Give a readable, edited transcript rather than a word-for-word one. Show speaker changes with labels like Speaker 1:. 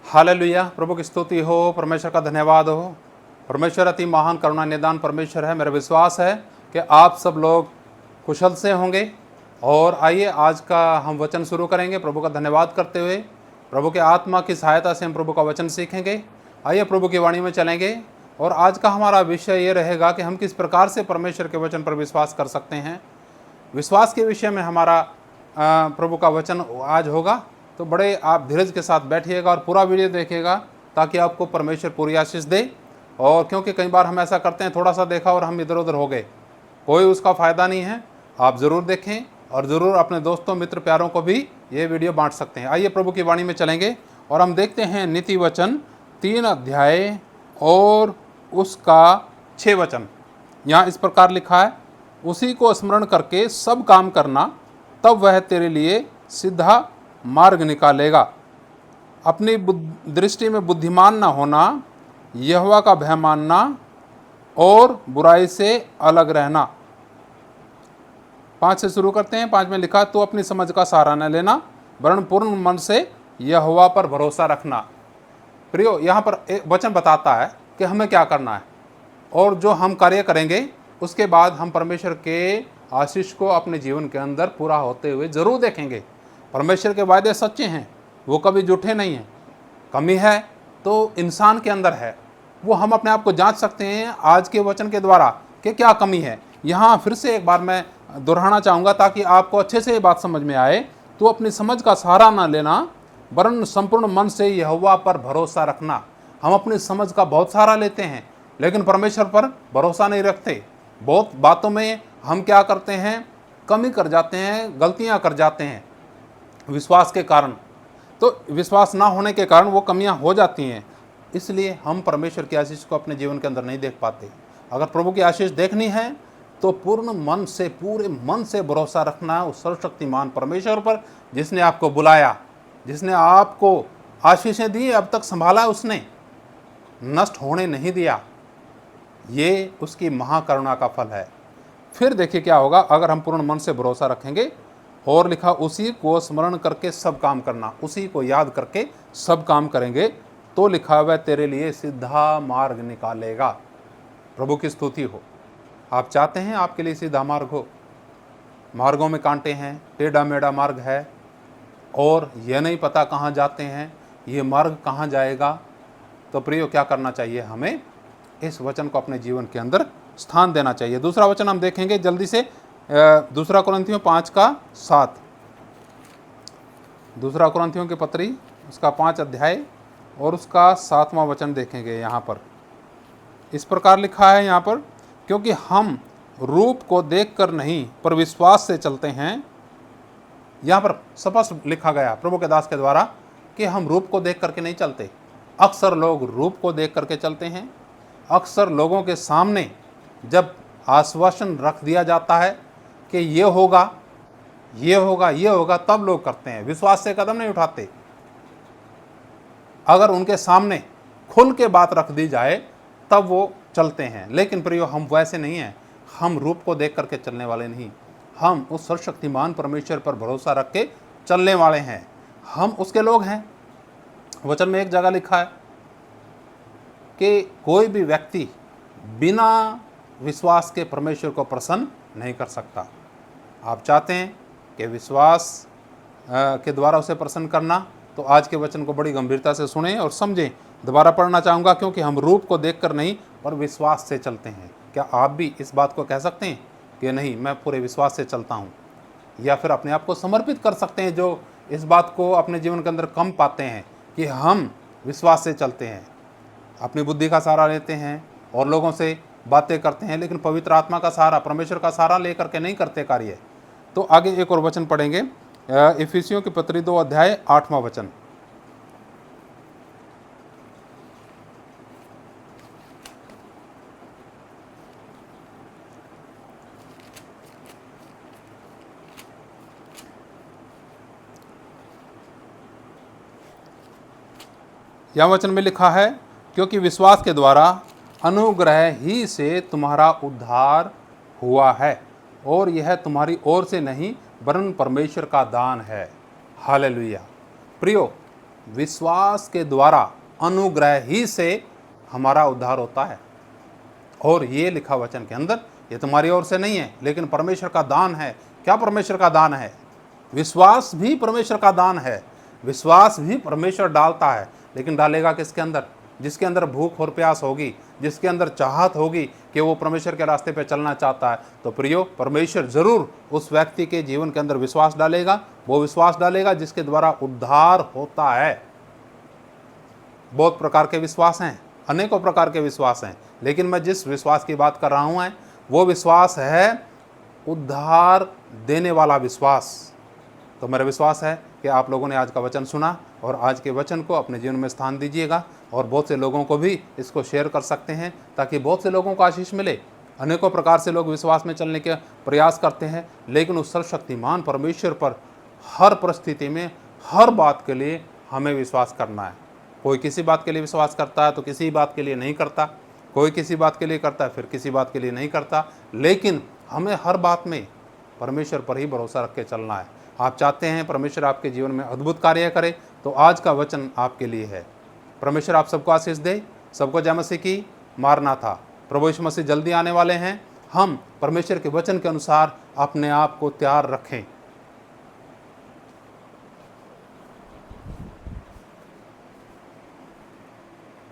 Speaker 1: Hallelujah. प्रभु की स्तुति हो, परमेश्वर का धन्यवाद हो। परमेश्वर अति महान करुणा निदान परमेश्वर है। मेरा विश्वास है कि आप सब लोग कुशल से होंगे। और आइए आज का हम वचन शुरू करेंगे प्रभु का धन्यवाद करते हुए। प्रभु के आत्मा की सहायता से हम प्रभु का वचन सीखेंगे। आइए प्रभु की वाणी में चलेंगे। और आज का हमारा विषय ये रहेगा कि हम किस प्रकार से परमेश्वर के वचन पर विश्वास कर सकते हैं। विश्वास के विषय में हमारा प्रभु का वचन आज होगा। तो बड़े आप धीरज के साथ बैठिएगा और पूरा वीडियो देखिएगा ताकि आपको परमेश्वर पूरी आशीष दे। और क्योंकि कई बार हम ऐसा करते हैं, थोड़ा सा देखा और हम इधर उधर हो गए, कोई उसका फ़ायदा नहीं है। आप ज़रूर देखें और ज़रूर अपने दोस्तों मित्र प्यारों को भी ये वीडियो बांट सकते हैं। आइए प्रभु की वाणी में चलेंगे और हम देखते हैं नीति वचन 3 अध्याय और उसका 6 वचन। यहाँ इस प्रकार लिखा है, उसी को स्मरण करके सब काम करना, तब वह तेरे लिए सीधा मार्ग निकालेगा। अपनी दृष्टि में बुद्धिमान न होना, यहोवा का भय मानना और बुराई से अलग रहना। 5 से शुरू करते हैं। 5 में लिखा, तो अपनी समझ का सहारा न लेना, वरन पूर्ण मन से यहोवा पर भरोसा रखना। प्रियो, यहाँ पर एक वचन बताता है कि हमें क्या करना है और जो हम कार्य करेंगे उसके बाद हम परमेश्वर के आशीष को अपने जीवन के अंदर पूरा होते हुए जरूर देखेंगे। परमेश्वर के वायदे सच्चे हैं, वो कभी झूठे नहीं हैं। कमी है तो इंसान के अंदर है, वो हम अपने आप को जांच सकते हैं आज के वचन के द्वारा कि क्या कमी है। यहाँ फिर से एक बार मैं दोहराना चाहूँगा ताकि आपको अच्छे से ये बात समझ में आए। तो अपनी समझ का सहारा ना लेना, वरन संपूर्ण मन से यहोवा पर भरोसा रखना। हम अपनी समझ का बहुत सहारा लेते हैं लेकिन परमेश्वर पर भरोसा नहीं रखते। बहुत बातों में हम क्या करते हैं, कमी कर जाते हैं, गलतियाँ कर जाते हैं विश्वास के कारण। तो विश्वास ना होने के कारण वो कमियां हो जाती हैं, इसलिए हम परमेश्वर की आशीष को अपने जीवन के अंदर नहीं देख पाते। अगर प्रभु की आशीष देखनी है तो पूर्ण मन से, पूरे मन से भरोसा रखना उस सर्वशक्तिमान परमेश्वर पर, जिसने आपको बुलाया, जिसने आपको आशीषें दी, अब तक संभाला, उसने नष्ट होने नहीं दिया। ये उसकी महाकरुणा का फल है। फिर देखिए क्या होगा अगर हम पूर्ण मन से भरोसा रखेंगे। और लिखा, उसी को स्मरण करके सब काम करना, उसी को याद करके सब काम करेंगे तो लिखा वह तेरे लिए सीधा मार्ग निकालेगा। प्रभु की स्तुति हो। आप चाहते हैं आपके लिए सीधा मार्ग हो? मार्गों में कांटे हैं, टेढ़ा मेढ़ा मार्ग है और यह नहीं पता कहाँ जाते हैं, ये मार्ग कहाँ जाएगा। तो प्रियो, क्या करना चाहिए? हमें इस वचन को अपने जीवन के अंदर स्थान देना चाहिए। दूसरा वचन हम देखेंगे जल्दी से, 2 कुरिन्थियों 5:7। 2 कुरिन्थियों की पत्री उसका 5 अध्याय और उसका 7वां वचन देखेंगे। यहाँ पर इस प्रकार लिखा है, यहाँ पर, क्योंकि हम रूप को देखकर नहीं पर विश्वास से चलते हैं। यहाँ पर स्पष्ट लिखा गया प्रभु के दास के द्वारा कि हम रूप को देख करके नहीं चलते। अक्सर लोग रूप को देख करके चलते हैं। अक्सर लोगों के सामने जब आश्वासन रख दिया जाता है कि ये होगा, ये होगा, ये होगा, तब लोग करते हैं, विश्वास से कदम नहीं उठाते। अगर उनके सामने खुल के बात रख दी जाए तब वो चलते हैं। लेकिन प्रियो, हम वैसे नहीं हैं। हम रूप को देख करके चलने वाले नहीं, हम उस सर्वशक्तिमान परमेश्वर पर भरोसा रख के चलने वाले हैं। हम उसके लोग हैं। वचन में एक जगह लिखा है कि कोई भी व्यक्ति बिना विश्वास के परमेश्वर को प्रसन्न नहीं कर सकता। आप चाहते हैं कि विश्वास के द्वारा उसे प्रसन्न करना, तो आज के वचन को बड़ी गंभीरता से सुनें और समझें। दोबारा पढ़ना चाहूँगा, क्योंकि हम रूप को देखकर नहीं पर विश्वास से चलते हैं। क्या आप भी इस बात को कह सकते हैं कि नहीं, मैं पूरे विश्वास से चलता हूँ? या फिर अपने आप को समर्पित कर सकते हैं जो इस बात को अपने जीवन के अंदर कम पाते हैं कि हम विश्वास से चलते हैं, अपनी बुद्धि का सहारा लेते हैं और लोगों से बातें करते हैं, लेकिन पवित्र आत्मा का सहारा, परमेश्वर का सहारा लेकर के नहीं करते कार्य। तो आगे एक और वचन पढ़ेंगे, इफिसियों की पत्री 2 अध्याय 8वां वचन। यहाँ वचन में लिखा है, क्योंकि विश्वास के द्वारा अनुग्रह ही से तुम्हारा उद्धार हुआ है और यह तुम्हारी ओर से नहीं वरन परमेश्वर का दान है। हालेलुया। प्रियो, विश्वास के द्वारा अनुग्रह ही से हमारा उद्धार होता है। और ये लिखा वचन के अंदर, ये तुम्हारी ओर से नहीं है लेकिन परमेश्वर का दान है। क्या परमेश्वर का दान है? विश्वास भी परमेश्वर का दान है। विश्वास भी परमेश्वर डालता है, लेकिन डालेगा किसके अंदर? जिसके अंदर भूख और प्यास होगी, जिसके अंदर चाहत होगी कि वो परमेश्वर के रास्ते पे चलना चाहता है। तो प्रियो, परमेश्वर जरूर उस व्यक्ति के जीवन के अंदर विश्वास डालेगा। वो विश्वास डालेगा जिसके द्वारा उद्धार होता है। बहुत प्रकार के विश्वास हैं, अनेकों प्रकार के विश्वास हैं, लेकिन मैं जिस विश्वास की बात कर रहा हूँ वो विश्वास है उद्धार देने वाला विश्वास। तो मेरा विश्वास है कि आप लोगों ने आज का वचन सुना और आज के वचन को अपने जीवन में स्थान दीजिएगा और बहुत से लोगों को भी इसको शेयर कर सकते हैं, ताकि बहुत से लोगों को आशीष मिले। अनेकों प्रकार से लोग विश्वास में चलने के प्रयास करते हैं, लेकिन उस सर्वशक्तिमान परमेश्वर पर हर परिस्थिति में, हर बात के लिए हमें विश्वास करना है। कोई किसी बात के लिए विश्वास करता है तो किसी बात के लिए नहीं करता, कोई किसी बात के लिए करता है फिर किसी बात के लिए नहीं करता, लेकिन हमें हर बात में परमेश्वर पर ही भरोसा रख के चलना है। आप चाहते हैं परमेश्वर आपके जीवन में अद्भुत कार्य करे, तो आज का वचन आपके लिए है। परमेश्वर आप सबको आशीष दे। सबको जय मसीह की। मारना था। प्रभु यीशु मसीह जल्दी आने वाले हैं। हम परमेश्वर के वचन के अनुसार अपने आप को तैयार रखें।